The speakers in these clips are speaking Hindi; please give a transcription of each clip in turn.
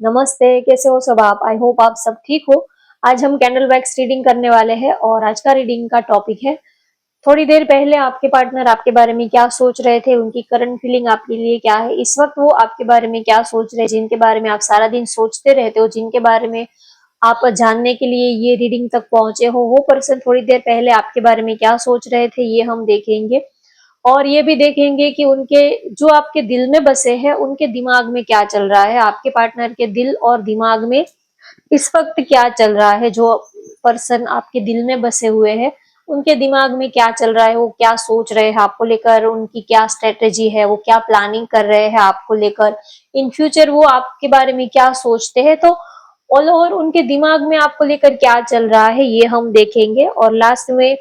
नमस्ते, कैसे हो सब आप? आई होप आप सब ठीक हो। आज हम कैंडल वैक्स रीडिंग करने वाले हैं और आज का रीडिंग का टॉपिक है, थोड़ी देर पहले आपके पार्टनर आपके बारे में क्या सोच रहे थे, उनकी करंट फीलिंग आपके लिए क्या है, इस वक्त वो आपके बारे में क्या सोच रहे हैं, जिनके बारे में आप सारा दिन सोचते रहते हो, जिनके बारे में आप जानने के लिए ये रीडिंग तक पहुंचे हो, वो पर्सन थोड़ी देर पहले आपके बारे में क्या सोच रहे थे, ये हम देखेंगे। और ये भी देखेंगे कि उनके जो आपके दिल में बसे हैं, उनके दिमाग में क्या चल रहा है, आपके पार्टनर के दिल और दिमाग में इस वक्त क्या चल रहा है। जो पर्सन आपके दिल में बसे हुए हैं, उनके दिमाग में क्या चल रहा है, वो क्या सोच रहे हैं आपको लेकर, उनकी क्या स्ट्रेटेजी है, वो क्या प्लानिंग कर रहे हैं आपको लेकर, इन फ्यूचर वो आपके बारे में क्या सोचते हैं। तो ऑल ओवर उनके दिमाग में आपको लेकर क्या चल रहा है, ये हम देखेंगे। और लास्ट में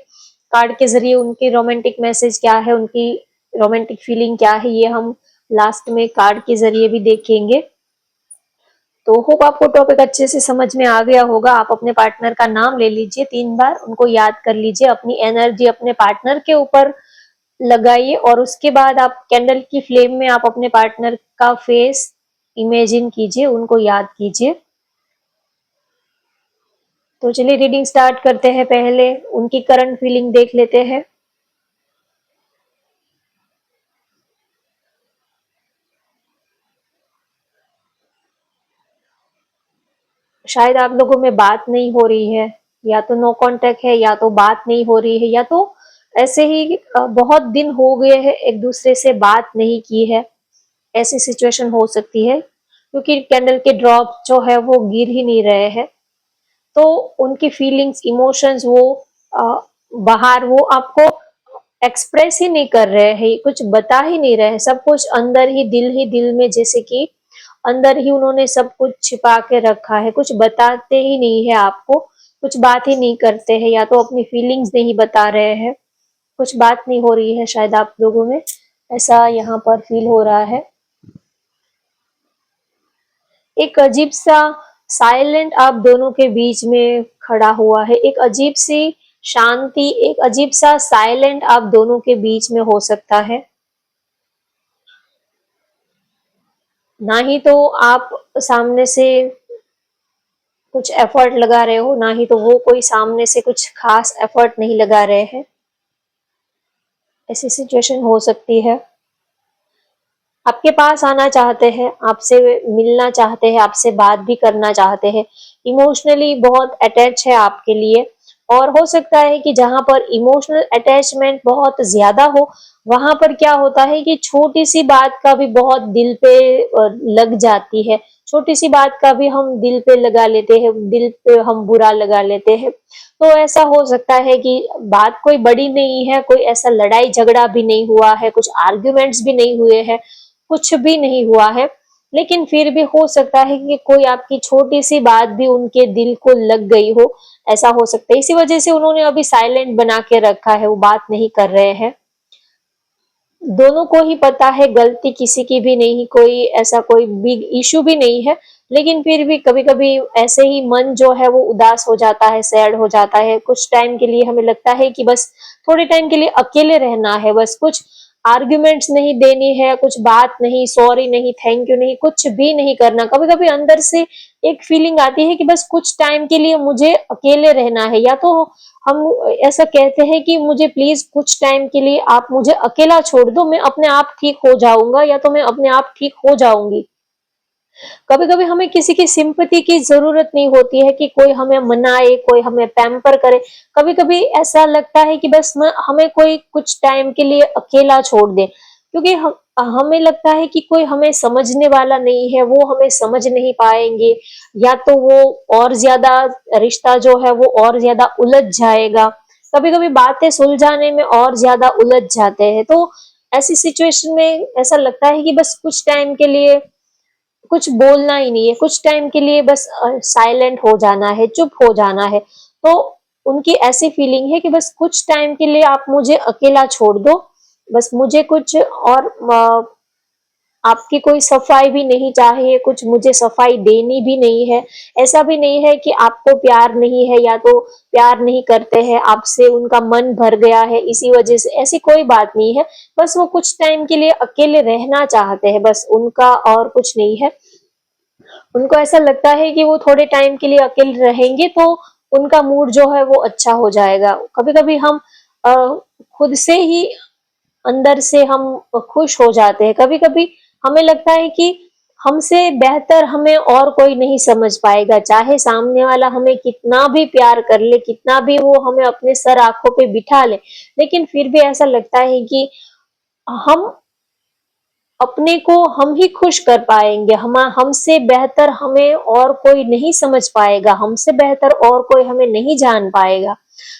कार्ड के जरिए उनकी रोमांटिक मैसेज क्या है, उनकी रोमांटिक फीलिंग क्या है, ये हम लास्ट में कार्ड के जरिए भी देखेंगे। तो होप आपको टॉपिक अच्छे से समझ में आ गया होगा। आप अपने पार्टनर का नाम ले लीजिए 3 बार, उनको याद कर लीजिए, अपनी एनर्जी अपने पार्टनर के ऊपर लगाइए और उसके बाद आप कैंडल की फ्लेम में आप अपने पार्टनर का फेस इमेजिन कीजिए, उनको याद कीजिए। तो चलिए रीडिंग स्टार्ट करते हैं। पहले उनकी करंट फीलिंग देख लेते हैं। शायद आप लोगों में बात नहीं हो रही है, या तो नो कांटेक्ट है, या तो बात नहीं हो रही है, या तो ऐसे ही बहुत दिन हो गए हैं एक दूसरे से बात नहीं की है, ऐसी सिचुएशन हो सकती है। क्योंकि कैंडल के ड्रॉप जो है वो गिर ही नहीं रहे हैं, तो उनकी फीलिंग्स इमोशंस वो बाहर वो आपको एक्सप्रेस ही नहीं कर रहे हैं, कुछ बता ही नहीं रहे हैं, सब कुछ अंदर ही दिल में, जैसे कि अंदर ही उन्होंने सब कुछ छिपा के रखा है, कुछ बताते ही नहीं है आपको, कुछ बात ही नहीं करते हैं, या तो अपनी फीलिंग्स नहीं बता रहे हैं, कुछ बात नहीं हो रही है। शायद आप लोगों में ऐसा यहाँ पर फील हो रहा है। एक अजीब सा साइलेंट आप दोनों के बीच में खड़ा हुआ है, एक अजीब सी शांति, एक अजीब सा साइलेंट आप दोनों के बीच में हो सकता है। ना ही तो आप सामने से कुछ एफर्ट लगा रहे हो, ना ही तो वो कोई सामने से कुछ खास एफर्ट नहीं लगा रहे हैं, ऐसी सिचुएशन हो सकती है। आपके पास आना चाहते हैं, आपसे मिलना चाहते हैं, आपसे बात भी करना चाहते हैं, इमोशनली बहुत अटैच है आपके लिए। और हो सकता है कि जहां पर इमोशनल अटैचमेंट बहुत ज्यादा हो, वहां पर क्या होता है कि छोटी सी बात का भी बहुत दिल पे लग जाती है, छोटी सी बात का भी हम दिल पे लगा लेते हैं, दिल पे हम बुरा लगा लेते हैं। तो ऐसा हो सकता है कि बात कोई बड़ी नहीं है, कोई ऐसा लड़ाई झगड़ा भी नहीं हुआ है, कुछ आर्ग्यूमेंट्स भी नहीं हुए हैं, कुछ भी नहीं हुआ है, लेकिन फिर भी हो सकता है कि कोई आपकी छोटी सी बात भी उनके दिल को लग गई हो, ऐसा हो सकता है। इसी वजह से उन्होंने अभी साइलेंट बना के रखा है, वो बात नहीं कर रहे हैं। दोनों को ही पता है गलती किसी की भी नहीं, कोई ऐसा कोई बिग इशू भी नहीं है, लेकिन फिर भी कभी कभी ऐसे ही मन जो है वो उदास हो जाता है, सैड हो जाता है। कुछ टाइम के लिए हमें लगता है कि बस थोड़े टाइम के लिए अकेले रहना है, बस कुछ आर्ग्यूमेंट्स नहीं देनी है, कुछ बात नहीं, सॉरी नहीं, थैंक यू नहीं, कुछ भी नहीं करना। कभी कभी अंदर से एक फीलिंग आती है कि बस कुछ टाइम के लिए मुझे अकेले रहना है, या तो हम ऐसा कहते हैं कि मुझे प्लीज कुछ टाइम के लिए आप मुझे अकेला छोड़ दो, मैं अपने आप ठीक हो जाऊंगा, या तो मैं अपने आप ठीक हो जाऊंगी। कभी कभी हमें किसी की सिंपैथी की जरूरत नहीं होती है कि कोई हमें मनाए, कोई हमें पैम्पर करे। कभी कभी ऐसा लगता है कि बस हमें कोई कुछ टाइम के लिए अकेला छोड़ दे, क्योंकि हमें लगता है कि कोई हमें समझने वाला नहीं है, वो हमें समझ नहीं पाएंगे, या तो वो और ज्यादा रिश्ता जो है वो और ज्यादा उलझ जाएगा। कभी कभी बातें सुलझाने में और ज्यादा उलझ जाते हैं। तो ऐसी सिचुएशन में ऐसा लगता है कि बस कुछ टाइम के लिए कुछ बोलना ही नहीं है, कुछ टाइम के लिए बस साइलेंट हो जाना है, चुप हो जाना है। तो उनकी ऐसी फीलिंग है कि बस कुछ टाइम के लिए आप मुझे अकेला छोड़ दो, बस मुझे कुछ और आपकी कोई सफाई भी नहीं चाहिए, कुछ मुझे सफाई देनी भी नहीं है। ऐसा भी नहीं है कि आपको प्यार नहीं है, या तो प्यार नहीं करते हैं आपसे, उनका मन भर गया है इसी वजह से, ऐसी कोई बात नहीं है। बस वो कुछ टाइम के लिए अकेले रहना चाहते हैं, बस उनका और कुछ नहीं है। उनको ऐसा लगता है कि वो थोड़े टाइम के लिए अकेले रहेंगे तो उनका मूड जो है वो अच्छा हो जाएगा। कभी-कभी हम अ, खुद से ही अंदर से हम खुश हो जाते हैं। कभी-कभी हमें लगता है कि हमसे बेहतर हमें और कोई नहीं समझ पाएगा, चाहे सामने वाला हमें कितना भी प्यार कर ले, कितना भी वो हमें अपने सर आँखों पे बिठा ले, लेकिन फिर भी ऐसा लगता है कि हम अपने को हम ही खुश कर पाएँगे, हम हमसे बेहतर हमें और कोई नहीं समझ पाएगा, हमसे बेहतर और कोई हमें नहीं जान पाएगा।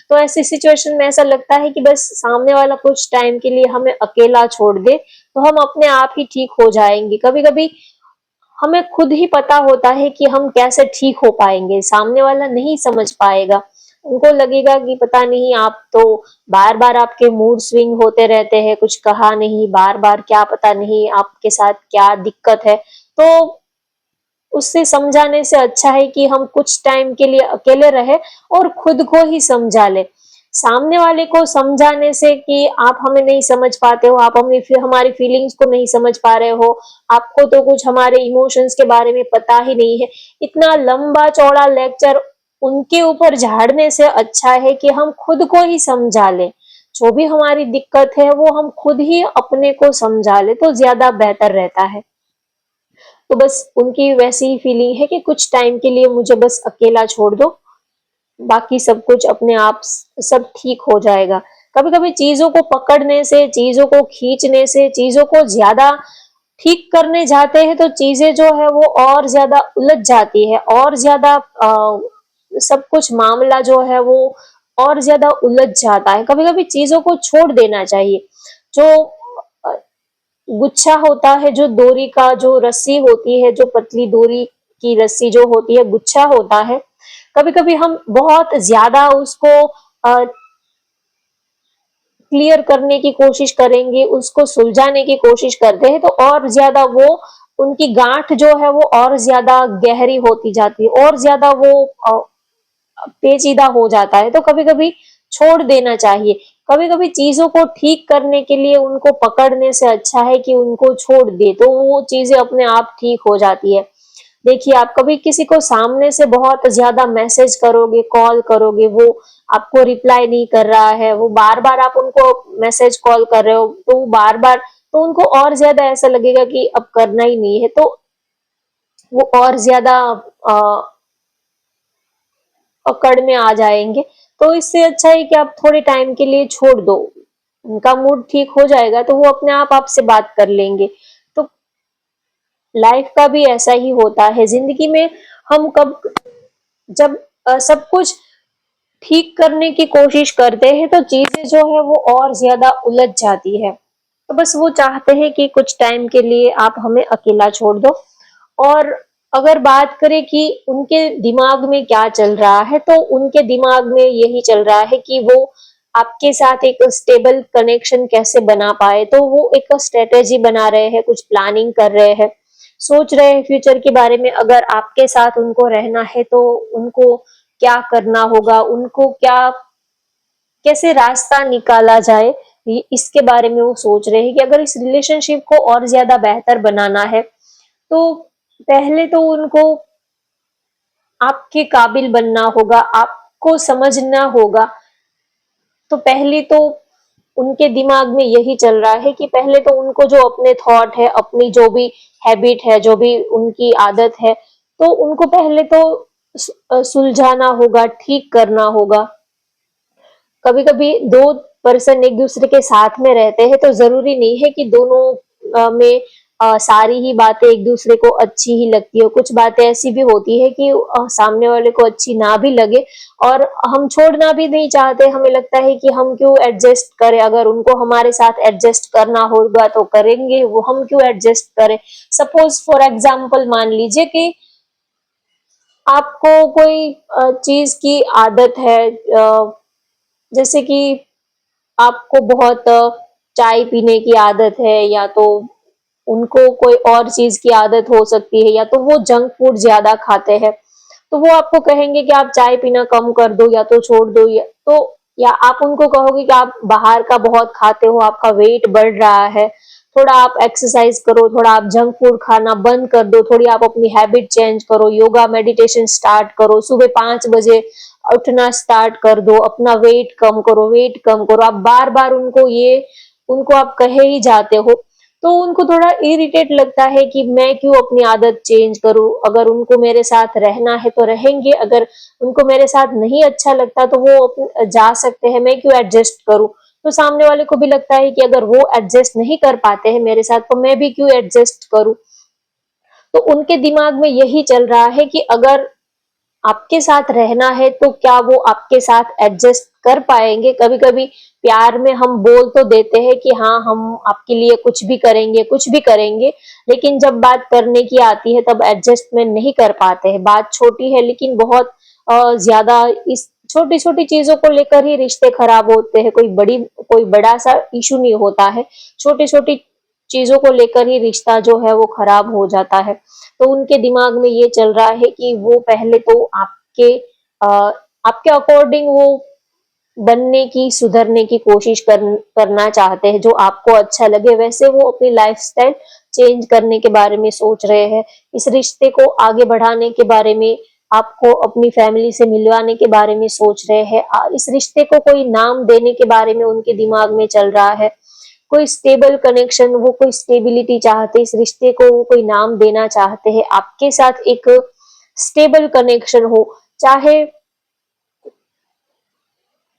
तो ऐसी सिचुएशन में ऐसा लगता है कि बस सामने वाला कुछ टाइम के लिए हमें अकेला छोड़ दे, तो हम अपने आप ही ठीक हो जाएँगे। कभी-कभी हमें खुद ही पता होता है कि हम कैसे ठीक हो पाएँगे, सामने वाला नहीं समझ पाएगा। उनको लगेगा कि पता नहीं आप तो बार-बार आपके मूड स्विंग होते रहते हैं, कुछ कहा नहीं, बार-बार क्या पता नहीं आपके साथ क्या दिक्कत है। तो उससे समझाने से अच्छा है कि हम कुछ टाइम के लिए अकेले रहे और खुद को ही समझा लें। सामने वाले को समझाने से कि आप हमें नहीं समझ पाते हो, आप हमारी फीलिंग्स को नहीं समझ पा रहे हो, आपको तो कुछ हमारे इमोशंस के बारे में पता ही नहीं है। इतना लंबा-चौड़ा लेक्चर उनके ऊपर झाड़ने से अच्छा है कि हम खुद को ही समझा लें। जो भी हमारी दिक्कत है वो हम खुद ही अपने को समझा लें तो ज़्यादा बेहतर रहता है। तो बस उनकी वैसी ही फीलिंग है कि कुछ टाइम के लिए मुझे बस अकेला छोड़ दो, बाकी सब कुछ अपने आप सब ठीक हो जाएगा। कभी-कभी चीज़ों को पकड़ने से, चीज़ों को खींचने से, चीज़ों को ज़्यादा ठीक करने जाते हैं तो चीज़ें जो है वो और ज़्यादा उलझ जाती है और ज़्यादा सब कुछ मामला जो है वो और ज़्यादा उलझ जाता है। कभी-कभी चीज़ों को छोड़ देना चाहिए। जो अ, गुच्छा होता है, जो डोरी का जो रस्सी होती है, जो पतली डोरी की रस्सी जो होती है, गुच्छा होता है, कभी-कभी हम बहुत ज़्यादा उसको क्लियर करने की कोशिश करेंगे, उसको सुलझाने की कोशिश करते हैं, तो और ज़्यादा वो उनकी गाँठ जो है वो और ज़्यादा गहरी होती जाती है और ज़्यादा वो पेचीदा हो जाता है। तो कभी-कभी छोड़ देना चाहिए। कभी-कभी चीज़ों को ठीक करने के लिए उनको पकड़ने से अच्छा है कि उनको छोड़ दें, तो वो चीज़ें अपने आप ठीक हो जाती है। देखिए, आप कभी किसी को सामने से बहुत ज़्यादा मैसेज करोगे, कॉल करोगे, वो आपको रिप्लाई नहीं कर रहा है, वो बार-बार आप उनको मैसेज, कॉल कर रहे हो, तो वो बार-बार तो उनको और ज़्यादा ऐसा लगेगा कि अब करना ही नहीं है, तो वो और ज़्यादा अ, अकड़ में आ जाएँगे। तो इससे अच्छा है कि आप थोड़े टाइम के लिए छोड़ दो। उनका मूड ठीक हो जाएगा, तो वो अपने आप आपसे बात कर लेंगे। तो लाइफ का भी ऐसा ही होता है, ज़िंदगी में हम कब जब सब कुछ ठीक करने की कोशिश करते हैं तो चीजें जो है वो और ज्यादा उलझ जाती है। तो बस वो चाहते हैं कि कुछ टाइम के लिए आप हमें अकेला छोड़ दो। और अगर बात करें कि उनके दिमाग में क्या चल रहा है, तो उनके दिमाग में यही चल रहा है कि वो आपके साथ एक स्टेबल कनेक्शन कैसे बना पाए, तो वो एक स्ट्रेटेजी बना रहे हैं, कुछ प्लानिंग कर रहे हैं, सोच रहे हैं फ्यूचर के बारे में। अगर आपके साथ उनको रहना है तो उनको क्या करना होगा, उनको क्या कैसे रास्ता निकाला जाए, इसके बारे में वो सोच रहे हैं कि अगर इस रिलेशनशिप को और ज्यादा बेहतर बनाना है तो पहले तो उनको आपके काबिल बनना होगा, आपको समझना होगा। तो पहले तो उनके दिमाग में यही चल रहा है कि पहले तो उनको जो अपने थॉट है, अपनी जो भी हैबिट है, जो भी उनकी आदत है, तो उनको पहले तो सुलझाना होगा, ठीक करना होगा। कभी-कभी दो पर्सन एक दूसरे के साथ में रहते हैं तो जरूरी नहीं है कि दोनों में सारी ही बातें एक दूसरे को अच्छी ही लगती हो। कुछ बातें ऐसी भी होती है कि सामने वाले को अच्छी ना भी लगे और हम छोड़ना भी नहीं चाहते, हमें लगता है कि हम क्यों एडजस्ट करें, अगर उनको हमारे साथ एडजस्ट करना होगा तो करेंगे, वो हम क्यों एडजस्ट करें। सपोज फॉर एग्जाम्पल मान लीजिए कि आपको कोई चीज की आदत है, जैसे कि आपको बहुत चाय पीने की आदत है, या तो उनको कोई और चीज की आदत हो सकती है, या तो वो जंक फूड ज्यादा खाते हैं, तो वो आपको कहेंगे कि आप चाय पीना कम कर दो या तो छोड़ दो, या आप उनको कहोगे कि आप बाहर का बहुत खाते हो, आपका वेट बढ़ रहा है, थोड़ा आप एक्सरसाइज करो, थोड़ा आप जंक फूड खाना बंद कर दो, थोड़ी आप अपनी हैबिट चेंज करो, योगा मेडिटेशन स्टार्ट करो, सुबह 5 बजे उठना स्टार्ट कर दो, अपना वेट कम करो, वेट कम करो। आप बार बार उनको आप कहे ही जाते हो, तो उनको थोड़ा इरिटेट लगता है कि मैं क्यों अपनी आदत चेंज करूं। अगर उनको मेरे साथ रहना है तो रहेंगे, अगर उनको मेरे साथ नहीं अच्छा लगता तो वो जा सकते हैं, मैं क्यों एडजस्ट करूं। तो सामने वाले को भी लगता है कि अगर वो एडजस्ट नहीं कर पाते हैं मेरे साथ तो मैं भी क्यों एडजस्ट करूं। तो उनके दिमाग में यही चल रहा है कि अगर आपके साथ रहना है तो क्या वो आपके साथ एडजस्ट कर पाएंगे। कभी कभी प्यार में हम बोल तो देते हैं कि हाँ हम आपके लिए कुछ भी करेंगे, कुछ भी करेंगे, लेकिन जब बात करने की आती है तब एडजस्टमेंट नहीं कर पाते हैं। बात छोटी है लेकिन बहुत ज्यादा इस छोटी छोटी चीजों को लेकर ही रिश्ते खराब होते हैं। कोई बड़ा सा इशू नहीं होता है, छोटी छोटी चीजों को लेकर ही रिश्ता जो है वो खराब हो जाता है। तो उनके दिमाग में ये चल रहा है कि वो पहले तो अ, आपके अकॉर्डिंग वो बनने की, सुधरने की कोशिश करना चाहते हैं, जो आपको अच्छा लगे वैसे वो अपनी लाइफस्टाइल चेंज करने के बारे में सोच रहे हैं। इस रिश्ते को आगे बढ़ाने के बारे में, आपको अपनी फैमिली से मिलवाने के बारे में सोच रहे हैं। इस रिश्ते को कोई नाम देने के बारे में उनके दिमाग में चल रहा है। कोई स्टेबल कनेक्शन, वो कोई स्टेबिलिटी चाहते, इस रिश्ते को वो कोई नाम देना चाहते हैं। आपके साथ एक स्टेबल कनेक्शन हो, चाहे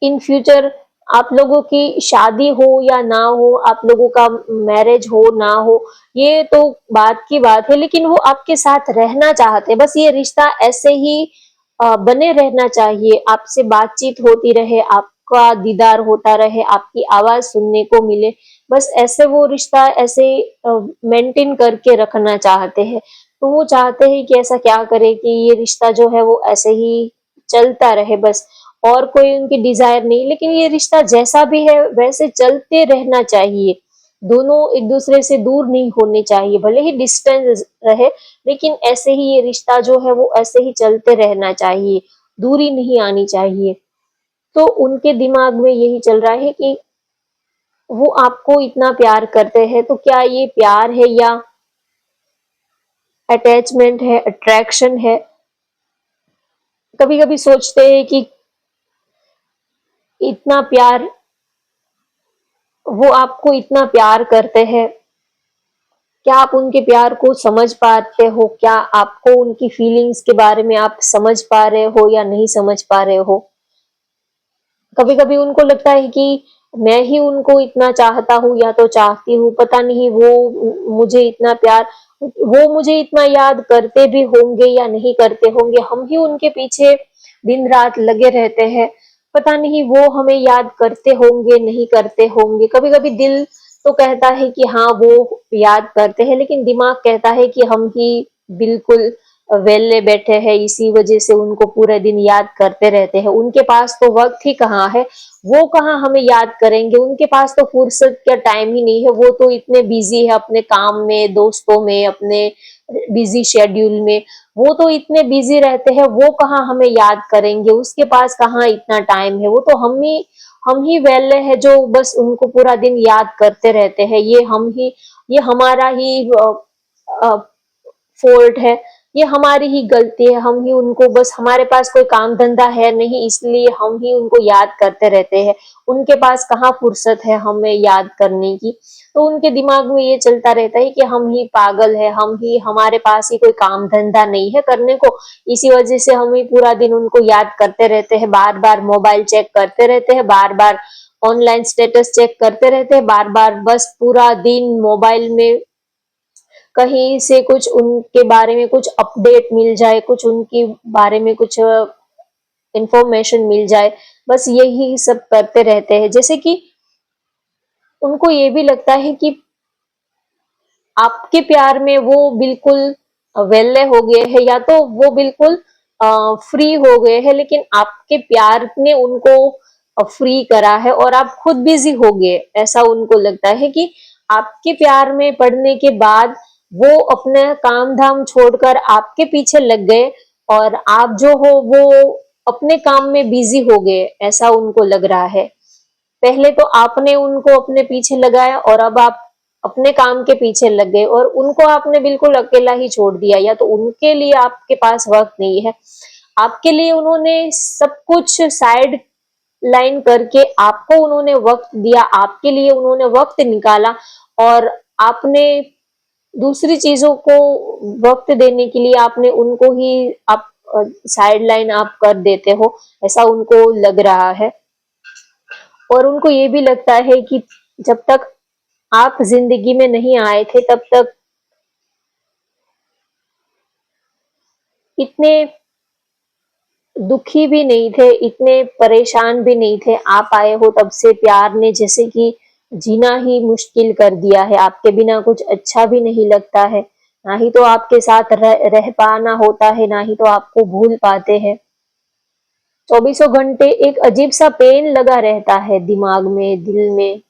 इन फ्यूचर आप लोगों की शादी हो या ना हो, आप लोगों का मैरिज हो ना हो, ये तो बात की बात है, लेकिन वो आपके साथ रहना चाहते हैं। बस ये रिश्ता ऐसे ही बने रहना चाहिए, आपसे बातचीत होती रहे, आपका दीदार होता रहे, आपकी आवाज सुनने को मिले। बस ऐसे वो रिश्ता ऐसे मेंटेन करके रखना चाहते हैं। तो वो चाहते हैं कि ऐसा क्या करे कि ये रिश्ता जो है वो ऐसे ही चलता रहे बस, और कोई उनकी डिजायर नहीं। लेकिन ये रिश्ता जैसा भी है वैसे चलते रहना चाहिए, दोनों एक दूसरे से दूर नहीं होने चाहिए, भले ही डिस्टेंस रहे लेकिन ऐसे ही ये रिश्ता जो है वो ऐसे ही चलते रहना चाहिए, दूरी नहीं आनी चाहिए। तो उनके दिमाग में यही चल रहा है कि वो आपको इतना प्यार करते हैं तो क्या ये प्यार है या अटैचमेंट है, अट्रैक्शन है। कभी कभी सोचते हैं कि इतना प्यार, वो आपको इतना प्यार करते हैं, क्या आप उनके प्यार को समझ पाते हो, क्या आपको उनकी फीलिंग्स के बारे में आप समझ पा रहे हो या नहीं समझ पा रहे हो। कभी कभी उनको लगता है कि मैं ही उनको इतना चाहता हूँ या तो चाहती हूँ, पता नहीं वो मुझे इतना प्यार, वो मुझे इतना याद करते भी होंगे या नहीं करते होंगे। हम ही उनके पीछे दिन रात लगे रहते हैं, पता नहीं वो हमें याद करते होंगे नहीं करते होंगे। कभी कभी दिल तो कहता है कि हाँ वो याद करते हैं, लेकिन दिमाग कहता है कि हम ही बिल्कुल वेले बैठे हैं, इसी वजह से उनको पूरे दिन याद करते रहते हैं। उनके पास तो वक्त ही कहाँ है, वो कहाँ हमें याद करेंगे, उनके पास तो फुर्सत का टाइम ही नहीं है। वो तो इतने बिजी है अपने काम में, दोस्तों में, अपने बिजी शेड्यूल में, वो तो इतने बिजी रहते हैं, वो कहाँ हमें याद करेंगे, उसके पास कहाँ इतना टाइम है। वो तो हम ही वेले हैं जो बस उनको पूरा दिन याद करते रहते हैं। ये हमारा ही फॉल्ट है, ये हमारी ही गलती है। हम ही उनको, बस हमारे पास कोई काम धंधा है नहीं इसलिए हम ही उनको याद करते रहते हैं, उनके पास कहाँ फुर्सत है हमें याद करने की। तो उनके दिमाग में ये चलता रहता है कि हम ही पागल है, हमारे पास ही कोई काम धंधा नहीं है करने को, इसी वजह से हम ही पूरा दिन उनको याद करते रहते हैं, बार बार मोबाइल चेक करते रहते हैं, बार बार ऑनलाइन स्टेटस चेक करते रहते हैं, बार बार बस पूरा दिन मोबाइल में कहीं से कुछ उनके बारे में कुछ अपडेट मिल जाए, कुछ उनके बारे में कुछ इंफॉर्मेशन मिल जाए, बस यही सब करते रहते हैं। जैसे कि उनको ये भी लगता है कि आपके प्यार में वो बिल्कुल वेले हो गए हैं, या तो वो बिल्कुल फ्री हो गए हैं, लेकिन आपके प्यार ने उनको फ्री करा है और आप खुद बिजी हो गए। ऐसा उनको लगता है कि आपके प्यार में पड़ने के बाद वो अपने काम धाम छोड़कर आपके पीछे लग गए और आप जो हो वो अपने काम में बिजी हो गए, ऐसा उनको लग रहा है। पहले तो आपने उनको अपने पीछे लगाया और अब आप अपने काम के पीछे लग गए और उनको आपने बिल्कुल अकेला ही छोड़ दिया, या तो उनके लिए आपके पास वक्त नहीं है, आपके लिए उन्होंने सब कुछ साइड लाइन करके आपको उन्होंने वक्त दिया, आपके लिए उन्होंने वक्त निकाला, और आपने दूसरी चीजों को वक्त देने के लिए आपने उनको ही आप साइड लाइन आप कर देते हो, ऐसा उनको लग रहा है। और उनको ये भी लगता है कि जब तक आप जिंदगी में नहीं आए थे तब तक इतने दुखी भी नहीं थे, इतने परेशान भी नहीं थे। आप आए हो तब से प्यार ने जैसे कि जीना ही मुश्किल कर दिया है, आपके बिना कुछ अच्छा भी नहीं लगता है, ना ही तो आपके साथ रह पाना होता है, ना ही तो आपको भूल पाते हैं। चौबीसों घंटे एक अजीब सा पेन लगा रहता है दिमाग में, दिल में।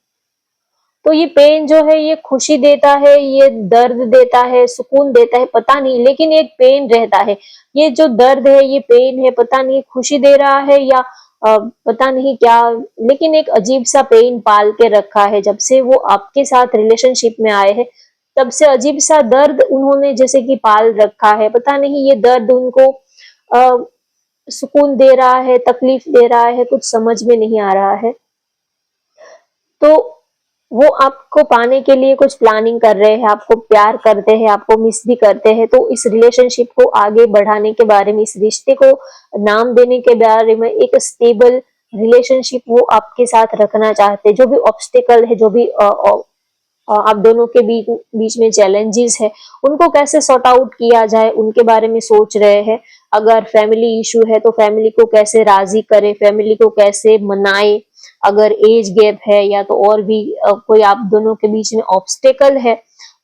तो ये पेन जो है ये खुशी देता है, ये दर्द देता है, सुकून देता है, पता नहीं, लेकिन एक पेन रहता है। ये जो दर्द है, ये पेन है, पता नहीं खुशी दे रहा है या पता नहीं क्या, लेकिन एक अजीब सा पेन पाल के रखा है। जब से वो आपके साथ रिलेशनशिप में आए हैं तब से अजीब सा दर्द उन्होंने जैसे कि पाल रखा है। पता नहीं ये दर्द उनको सुकून दे रहा है, तकलीफ दे रहा है, कुछ समझ में नहीं आ रहा है। तो वो आपको पाने के लिए कुछ प्लानिंग कर रहे हैं, आपको प्यार करते हैं, आपको मिस भी करते हैं। तो इस रिलेशनशिप को आगे बढ़ाने के बारे में, इस रिश्ते को नाम देने के बारे में, एक स्टेबल रिलेशनशिप वो आपके साथ रखना चाहते हैं। जो भी ऑब्स्टिकल है, जो भी आप दोनों के बीच में चैलेंजेस है, उनको कैसे सॉर्ट आउट किया जाए उनके बारे में सोच रहे हैं। अगर फैमिली इशू है तो फैमिली को कैसे राजी करे, फैमिली को कैसे मनाए, अगर एज गैप है या तो और भी कोई आप दोनों के बीच में ऑब्स्टेकल है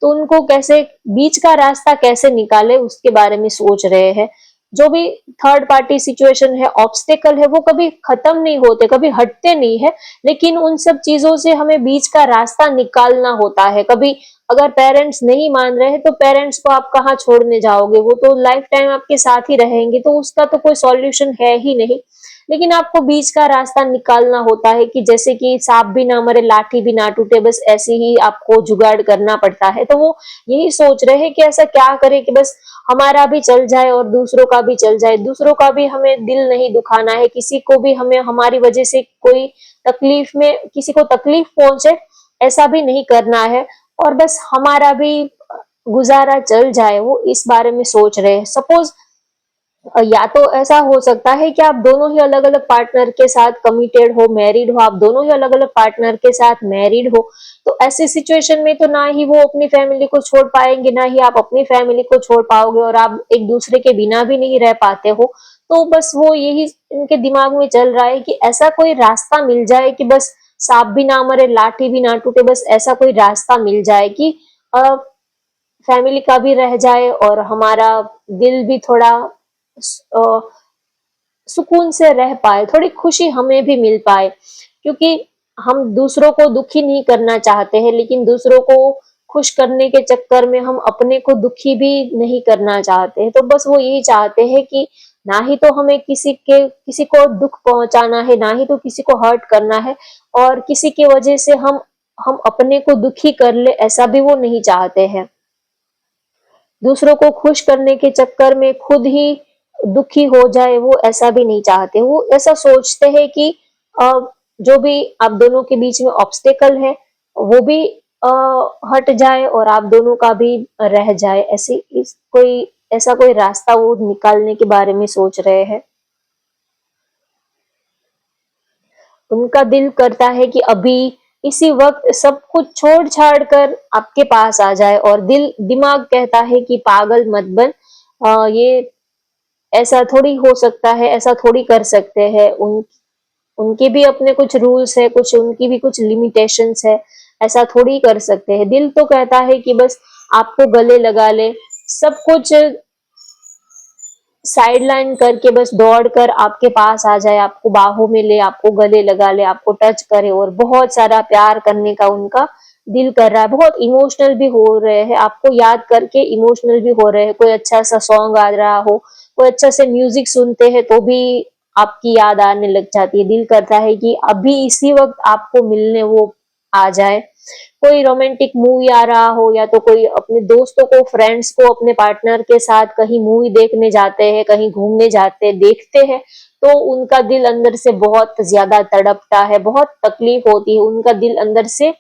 तो उनको कैसे, बीच का रास्ता कैसे निकाले, उसके बारे में सोच रहे हैं। जो भी थर्ड पार्टी सिचुएशन है, ऑब्स्टेकल है, वो कभी खत्म नहीं होते, कभी हटते नहीं है, लेकिन उन सब चीजों से हमें बीच का रास्ता निकालना होता है। कभी अगर पेरेंट्स नहीं मान रहे हैं तो पेरेंट्स को आप कहाँ छोड़ने जाओगे, वो तो लाइफ टाइम आपके साथ ही रहेंगे, तो उसका तो कोई सॉल्यूशन है ही नहीं। लेकिन आपको बीच का रास्ता निकालना होता है कि जैसे कि सांप भी ना मरे लाठी भी ना टूटे, बस ऐसे ही आपको जुगाड़ करना पड़ता है। तो वो यही सोच रहे हैं कि ऐसा क्या करें कि बस हमारा भी चल जाए और दूसरों का भी चल जाए, दूसरों का भी हमें दिल नहीं दुखाना है, किसी को भी हमें हमारी वजह से कोई तकलीफ में किसी को तकलीफ पहुंचे ऐसा भी नहीं करना है, और बस हमारा भी गुजारा चल जाए, वो इस बारे में सोच रहे हैं। सपोज या तो ऐसा हो सकता है कि आप दोनों ही अलग अलग पार्टनर के साथ कमिटेड हो, मैरिड हो, आप दोनों ही अलग अलग पार्टनर के साथ मैरिड हो। तो ऐसी सिचुएशन में तो ना ही वो अपनी फैमिली को छोड़ पाएंगे, ना ही आप अपनी फैमिली को छोड़ पाओगे, और आप एक दूसरे के बिना भी नहीं रह पाते हो। तो बस वो यही इनके दिमाग में चल रहा है कि ऐसा कोई रास्ता मिल जाए कि बस सांप भी ना मरे लाठी भी ना टूटे, बस ऐसा कोई रास्ता मिल जाए कि फैमिली का भी रह जाए और हमारा दिल भी थोड़ा सुकून से रह पाए, थोड़ी खुशी हमें भी मिल पाए। क्योंकि हम दूसरों को दुखी नहीं करना चाहते हैं, लेकिन दूसरों को खुश करने के चक्कर में हम अपने को दुखी भी नहीं करना चाहते हैं। तो बस वो यही चाहते हैं कि ना ही तो हमें किसी को दुख पहुंचाना है, ना ही तो किसी को हर्ट करना है, और किसी की वजह से हम अपने को दुखी कर ले, ऐसा भी वो नहीं चाहते हैं। दूसरों को खुश करने के चक्कर में खुद ही दुखी हो जाए, वो ऐसा भी नहीं चाहते। वो ऐसा सोचते हैं कि जो भी आप दोनों के बीच में ऑब्स्टेकल है वो भी हट जाए और आप दोनों का भी रह जाए। ऐसा कोई रास्ता वो निकालने के बारे में सोच रहे हैं। उनका दिल करता है कि अभी इसी वक्त सब कुछ छोड़ छाड़ कर आपके पास आ जाए, और दिमाग कहता है कि पागल मत बन, ये ऐसा थोड़ी हो सकता है, ऐसा थोड़ी कर सकते हैं। उनके भी अपने कुछ रूल्स है, कुछ उनकी भी कुछ लिमिटेशंस है, ऐसा थोड़ी कर सकते हैं। दिल तो कहता है कि बस आपको गले लगा ले, सब कुछ साइड लाइन करके बस दौड़ कर आपके पास आ जाए, आपको बाहों में ले, आपको गले लगा ले, आपको टच करे, और बहुत सारा प्यार करने का उनका दिल कर रहा है। बहुत इमोशनल भी हो रहे हैं, आपको याद करके इमोशनल भी हो रहे हैं। कोई अच्छा सा सॉन्ग आ रहा हो, कोई अच्छा से म्यूजिक सुनते हैं तो भी आपकी याद आने लग जाती है। दिल करता है कि अभी इसी वक्त आपको मिलने वो आ जाए। कोई रोमांटिक मूवी आ रहा हो, या तो कोई अपने दोस्तों को, फ्रेंड्स को अपने पार्टनर के साथ कहीं मूवी देखने जाते हैं, कहीं घूमने जाते हैं, देखते हैं, तो उनका दिल अंदर से बहुत ज्यादा तड़पता है, बहुत तकलीफ होती है, उनका दिल अंदर से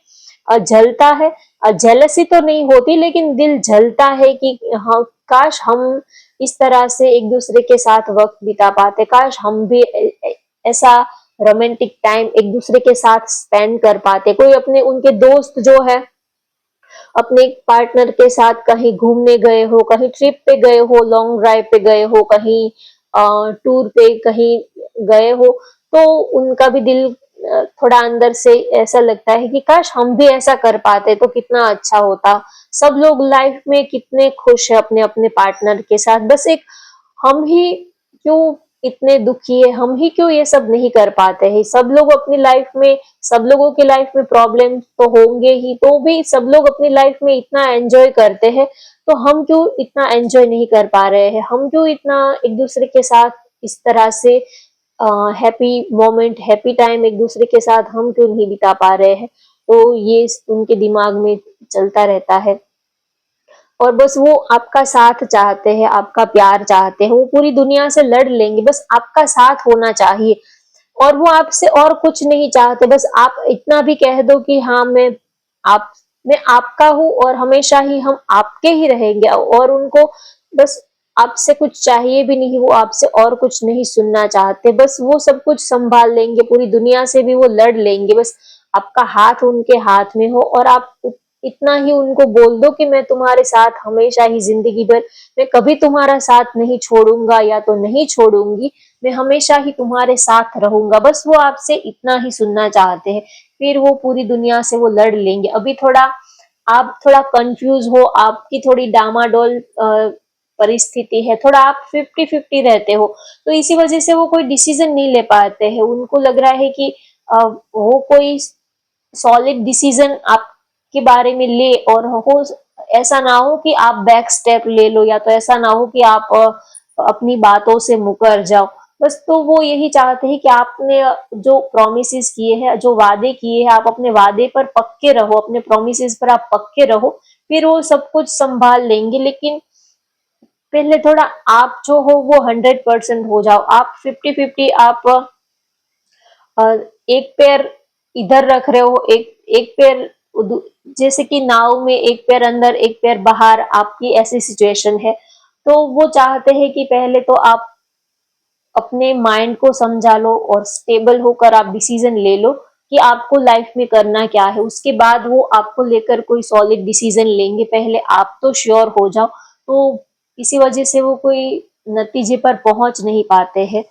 जलता है। जेलसी तो नहीं होती, लेकिन दिल जलता है कि हाँ, काश हम इस तरह से एक दूसरे के साथ वक्त बिता पाते, काश हम भी ऐसा रोमांटिक टाइम एक दूसरे के साथ स्पेंड कर पाते। कोई अपने उनके दोस्त जो है अपने पार्टनर के साथ कहीं घूमने गए हो, कहीं ट्रिप पे गए हो, लॉन्ग ड्राइव पे गए हो, कहीं टूर पे कहीं गए हो, तो उनका भी दिल थोड़ा अंदर से ऐसा लगता है कि काश हम भी ऐसा कर पाते तो कितना अच्छा होता। सब लोग लाइफ में कितने खुश है अपने अपने पार्टनर के साथ, बस एक हम ही क्यों इतने दुखी है, हम ही क्यों ये सब नहीं कर पाते हैं। सब लोग अपनी लाइफ में, सब लोगों की लाइफ में प्रॉब्लम तो होंगे ही, तो भी सब लोग अपनी लाइफ में इतना एंजॉय करते हैं, तो हम क्यों इतना एंजॉय नहीं कर पा रहे हैं, हम क्यों इतना एक दूसरे के साथ इस तरह से हैप्पी मोमेंट, हैप्पी टाइम एक दूसरे के साथ हम क्यों नहीं बिता पा रहे हैं। तो ये उनके दिमाग में चलता रहता है, और बस वो आपका साथ चाहते हैं, आपका प्यार चाहते हैं, वो पूरी दुनिया से लड़ लेंगे, बस आपका साथ होना चाहिए, और वो आपसे और कुछ नहीं चाहते। बस आप इतना भी कह दो कि हाँ, आप मैं आपका हूँ और हमेशा ही हम आपके ही रहेंगे, और उनको बस आपसे कुछ चाहिए भी नहीं, वो आपसे और कुछ नहीं सुनना चाहते, बस वो सब कुछ संभाल लेंगे, पूरी दुनिया से भी वो लड़ लेंगे, बस आपका हाथ उनके हाथ में हो, और आप इतना ही उनको बोल दो कि मैं तुम्हारे साथ हमेशा ही, जिंदगी भर मैं कभी तुम्हारा साथ नहीं छोड़ूंगा या तो नहीं छोड़ूंगी, मैं हमेशा ही तुम्हारे साथ रहूंगा। बस वो आपसे इतना ही सुनना चाहते हैं, फिर वो पूरी दुनिया से वो लड़ लेंगे। अभी थोड़ा आप थोड़ा कंफ्यूज हो, आपकी थोड़ी डामाडोल परिस्थिति है, थोड़ा आप 50-50 रहते हो, तो इसी वजह से वो कोई डिसीजन नहीं ले पाते हैं। उनको लग रहा है कि वो कोई सॉलिड डिसीजन आपके बारे में ले, और हो ऐसा ना हो कि आप बैक स्टेप ले लो, या तो ऐसा ना हो कि आप अपनी बातों से मुकर जाओ। बस तो वो यही चाहते हैं कि आपने जो प्रोमिसेस किए हैं, जो वादे किए हैं, आप अपने वादे पर पक्के रहो, अपने प्रोमिसेस पर आप पक्के रहो, फिर वो सब कुछ संभाल लेंगे। लेकिन पहले थोड़ा आप जो हो वो 100% हो जाओ। आप 50-50, आप एक पैर इधर रख रहे हो, एक एक पैर जैसे कि नाव में एक पैर अंदर एक पैर बाहर, आपकी ऐसी सिचुएशन है। तो वो चाहते हैं कि पहले तो आप अपने माइंड को समझा लो और स्टेबल होकर आप डिसीजन ले लो कि आपको लाइफ में करना क्या है, उसके बाद वो आपको लेकर कोई सॉलिड डिसीजन लेंगे। पहले आप तो श्योर हो जाओ, तो इसी वजह से वो कोई नतीजे पर पहुंच नहीं पाते हैं।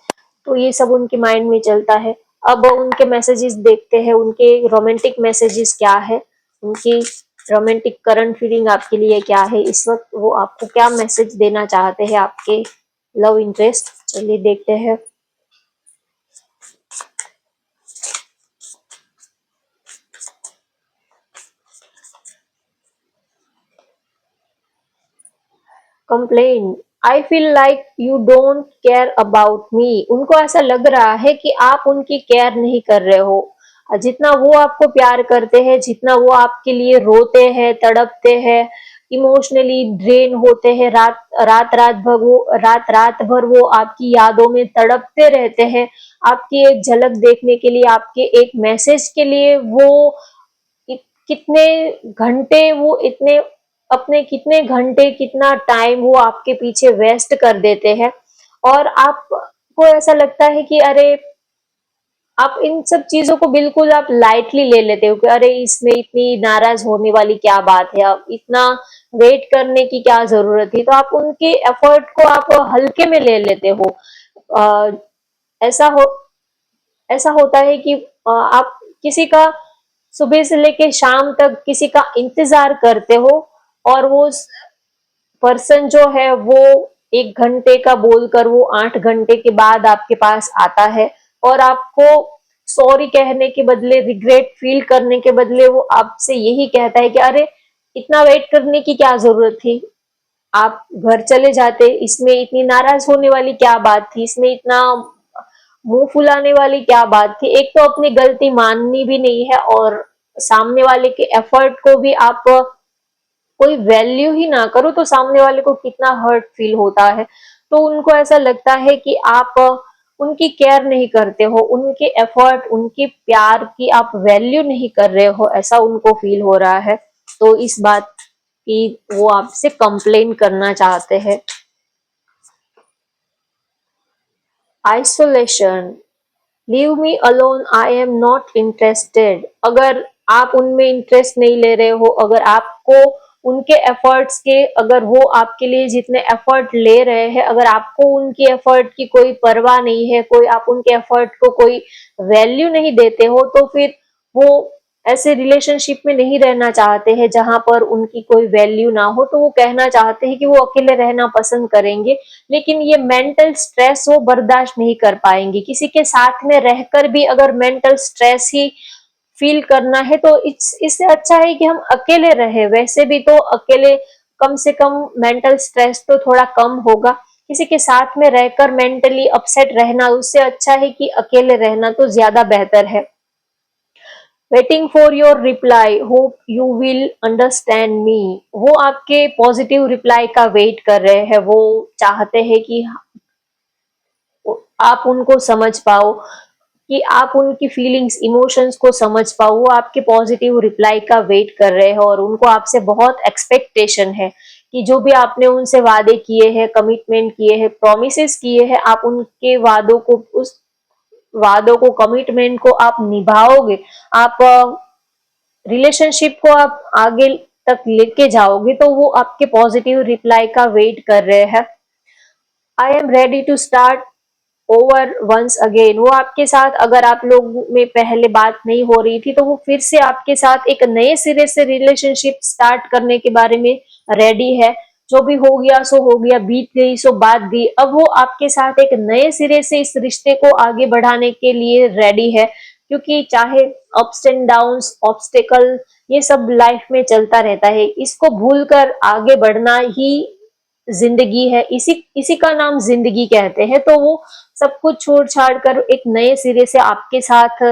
तो ये सब उनके माइंड में चलता है। अब उनके मैसेजेस देखते हैं, उनके रोमांटिक मैसेजेस क्या है, उनकी रोमांटिक करंट फीलिंग आपके लिए क्या है, इस वक्त वो आपको क्या मैसेज देना चाहते हैं, आपके लव इंटरेस्ट। चलिए देखते हैं। Complain, I feel like you don't care about me. उनको ऐसा लग रहा है कि आप उनकी केयर नहीं कर रहे हो। जितना वो आपको प्यार करते हैं, जितना वो आपके लिए रोते हैं, तड़पते हैं, इमोशनली ड्रेन होते हैं, रात भर वो आपकी यादों में तड़पते रहते हैं, आपकी एक झलक देखने के लिए, आपके एक मैसेज के लिए वो कितने घंटे, वो इतने अपने कितने घंटे, कितना टाइम वो आपके पीछे वेस्ट कर देते हैं। और आपको ऐसा लगता है कि अरे, आप इन सब चीजों को बिल्कुल आप लाइटली ले लेते हो कि अरे, इसमें इतनी नाराज होने वाली क्या बात है, अब इतना वेट करने की क्या जरूरत थी। तो आप उनके एफर्ट को आप हल्के में ले लेते हो। आ, ऐसा हो ऐसा होता है कि आप किसी का सुबह से लेके शाम तक किसी का इंतजार करते हो, और वो पर्सन जो है वो 1 घंटे का बोलकर वो 8 घंटे के बाद आपके पास आता है, और आपको सॉरी कहने के बदले, रिग्रेट फील करने के बदले वो आपसे यही कहता है कि अरे, इतना वेट करने की क्या जरूरत थी, आप घर चले जाते, इसमें इतनी नाराज होने वाली क्या बात थी, इसमें इतना मुंह फुलाने वाली क्या बात थी। एक तो अपनी गलती माननी भी नहीं है, और सामने वाले के एफर्ट को भी आप कोई वैल्यू ही ना करो तो सामने वाले को कितना हर्ट फील होता है। तो उनको ऐसा लगता है कि आप उनकी केयर नहीं करते हो, उनके एफर्ट, उनके प्यार की आप वैल्यू नहीं कर रहे हो, ऐसा उनको फील हो रहा है। तो इस बात की वो आपसे कंप्लेन करना चाहते हैं। Isolation, leave me alone, I am not interested. अगर आप उनमें इंटरेस्ट नहीं ले रहे हो, अगर आपको उनके एफर्ट्स के, अगर वो आपके लिए जितने एफर्ट ले रहे हैं, अगर आपको उनकी एफर्ट की कोई परवाह नहीं है, कोई आप उनके एफर्ट को कोई वैल्यू नहीं देते हो, तो फिर वो ऐसे रिलेशनशिप में नहीं रहना चाहते हैं जहां पर उनकी कोई वैल्यू ना हो। तो वो कहना चाहते हैं कि वो अकेले रहना पसंद करेंगे, लेकिन ये मेंटल स्ट्रेस वो बर्दाश्त नहीं कर पाएंगे। किसी के साथ में रहकर भी अगर मेंटल स्ट्रेस ही फील करना है तो इससे अच्छा है कि हम अकेले रहे। वैसे भी तो अकेले कम से कम मेंटल स्ट्रेस तो थोड़ा कम होगा। किसी के साथ में रहकर मेंटली अपसेट रहना उससे अच्छा है कि अकेले रहना तो ज्यादा बेहतर है। Waiting for your reply, hope you will understand me. वो आपके पॉजिटिव रिप्लाई का वेट कर रहे हैं, वो चाहते हैं कि आप उनको समझ पाओ, कि आप उनकी फीलिंग्स, इमोशंस को समझ पाओ। वो आपके पॉजिटिव रिप्लाई का वेट कर रहे हैं और उनको आपसे बहुत एक्सपेक्टेशन है कि जो भी आपने उनसे वादे किए हैं, कमिटमेंट किए हैं, प्रोमिसेस किए हैं, आप उनके वादों को, उस वादों को, कमिटमेंट को आप निभाओगे। आप रिलेशनशिप को आप आगे तक लेके जाओगे। तो वो आपके पॉजिटिव रिप्लाई का वेट कर रहे हैं। I am ready to start over once again. वो आपके साथ, अगर आप लोग में पहले बात नहीं हो रही थी, तो वो फिर से आपके साथ एक नए सिरे से रिलेशनशिप स्टार्ट करने के बारे में रेडी है। जो भी हो गया सो हो गया, बीत गई सो बात गई। अब वो आपके साथ एक नए सिरे से इस रिश्ते को आगे बढ़ाने के लिए रेडी है, क्योंकि चाहे अप्स एंड डाउन्स, ऑब्स्टेकल, ये सब लाइफ में चलता रहता है। इसको भूलकर आगे बढ़ना ही जिंदगी है, इसी का नाम जिंदगी कहते हैं। तो वो सब कुछ छोड़ छाड़ कर एक नए सिरे से आपके साथ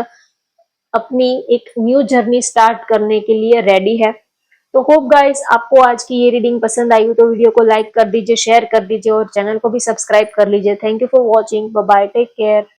अपनी एक न्यू जर्नी स्टार्ट करने के लिए रेडी है। तो होप गाइस आपको आज की ये रीडिंग पसंद आई हो तो वीडियो को लाइक कर दीजिए, शेयर कर दीजिए और चैनल को भी सब्सक्राइब कर लीजिए। Thank you for watching, bye bye, take care.